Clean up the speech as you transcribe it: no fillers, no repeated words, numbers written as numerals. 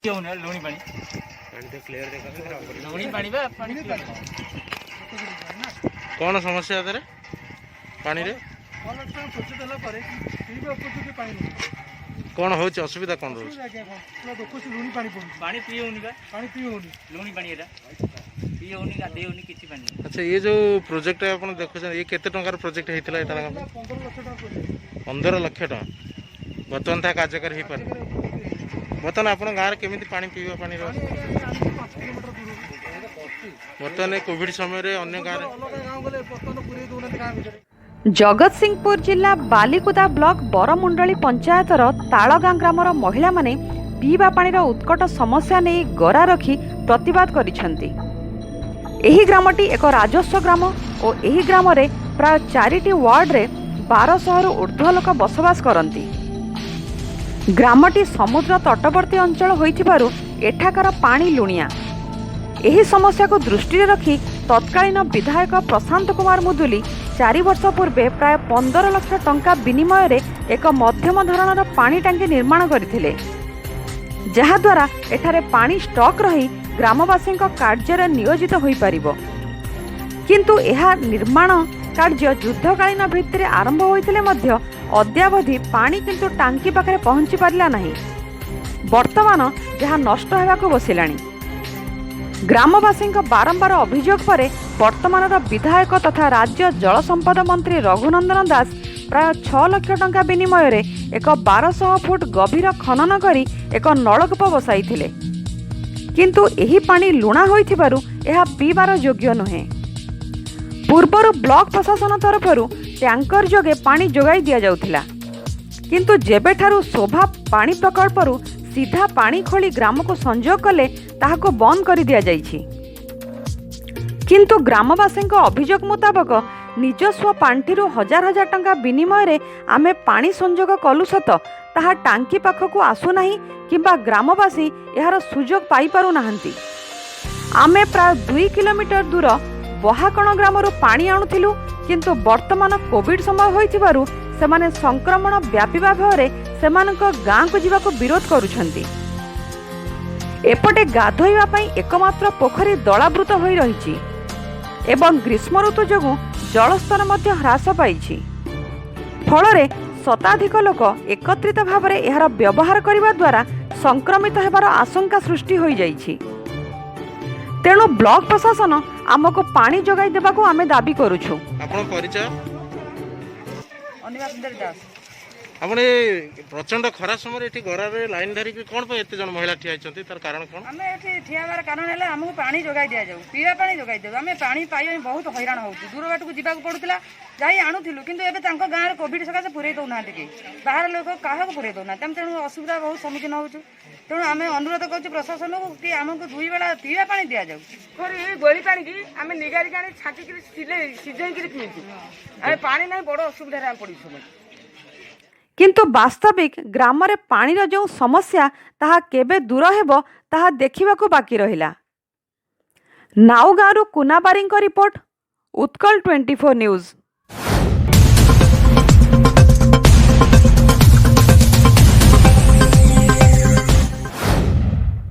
लुणी पानी लुणी पानी कौन समस्या पानी रे कौन हो असुविधा कौन रोज पानी लुणी पानी अच्छा ये जो प्रोजेक्ट आप देखुं ये केते टंकार प्रोजेक्ट होता है 15 लाख टका बर्तमान था कार्यकारी हो पारे बर्तमान आप गाँव केमी पानी पीवा पानी बर्तमान कोविड समय अन्य गाँव जगतसिंहपुर जिला बालिकुदा ब्लॉक बरमुंडली पंचायतर तालगाँ ग्रामर महिला माने पीवा पानीर उत्कट समस्या नहीं गरा रखी प्रतिवाद करिसेंती। एही ग्रामटी एक राजस्व ग्राम और एही ग्राम रे प्राय 4टी वार्ड रे 1200 रु ऊर्ध्व लोक बसवास करती। ग्रामटी समुद्र तटवर्ती अंचल होइथिबारु एठाकार पानी लुणिया। एही समस्या को दृष्टि रखी तत्कालीन विधायक प्रशांत कुमार मुदुली 4 वर्ष पूर्वे प्राय 15 लाख टंका विनिमय रे एक मध्यम धरणर पानी टांकी निर्माण करथिले, जहा द्वारा एठारे पानी स्टॉक रही ग्रामवासी कार्य नियोजित होई परिबो। किंतु एहा निर्माण कार्य युद्धकालीन भित्तिरे आरंभ होइतिले मध्य अद्यावधि पानी किंतु टांकी पाखरे पहुंची पारिला नाही। वर्तमान जहा नष्ट हेबाकु बसिलाणी। ग्रामवासी बारंबार अभियोग पर वर्तमान विधायक तथा राज्य जल संपद मंत्री रघुनंदन दास प्राय 6 लाख टंका विनिमय रे एक 1200 फुट गभीर खनन करी एक नलकूप बसाई थिले, किंतु एही पानी लुणा होइथिबारु एहा पीबार योग्य नुहे। पूर्वर ब्लॉक प्रशासन तरफरु टैंकर जोगे पानी जोगाई दिया जाउथिला, किंतु जेबेठारु शोभा पानी प्रकल्परु सीधा पानी खोली ग्राम को संजोग कले ताहाको बंद कर दिया जाइछि। किंतु ग्रामवासी अभियोग मुताबक निजस्व पांठिरु हजार हजार टंका विनिमय रे आमे पानी संजोग कलु सत ताहा टांकी पाखकु आसु नाही किंबा ग्रामवासी यार सुजोग पाई पारु नाहंती। आमे प्राय 2 किलोमीटर दूर बहाकण ग्रामरु पानी आणुथिलु, किंतु वर्तमान कोविड समय होइथिबारु सेमाने संक्रमण व्यापीबा भୟରେ सेमानक गाँ को जीवाको विरोध करुछंती। एपटे गाधोइबा पई एकमात्र पोखरी दलावृत होई रहिछि एवं ग्रीष्म ऋतु जोगु जलस्तर मध्य ह्रास पाइछि। फलरे शताधिक लोक एकत्रित भावरे एहार व्यवहार करिबा द्वारा संक्रमित हेबार आशंका सृष्टि होई जाइछि। तेणु ब्लॉक प्रशासन आमको पानी जोगाई देबाको आमे दाबी करूछु। आपन परिचय अपने प्रचंड खरा समय गरारे लाइन धरिक कौन एत जन महिला ठिया तार कारण कौन आम ये ठियाबार कारण है आमको पानी जोगाई दि जाऊ पीवा पानी जोगाई देव आम पानी पाई बहुत हैरान हो दूर बाट को जावाक पड़ूला जाई आणुलु कि गाँव में कोविड सकाशे पुरे दौना कि बाहर लोक क्या पुरे दौना तेणु असुविधा बहुत सम्मुखीन हो। तेणु आम अनुरोध कर प्रशासन को कि आमको 2 बेला पीवा पानी दि जाऊ गोली पानी की आम निगारिक आनी छाटिक सीझे पीछे पानी ना बड़ असुविधा पड़ी। किंतु वास्तविक ग्राम रे पानीर जो समस्या ताहा केबे दूर हेबो ताहा देखिबाकू बाकी रहिला। नाउगाँरु कुनाबारींको रिपोर्ट, उत्कल 24 न्यूज।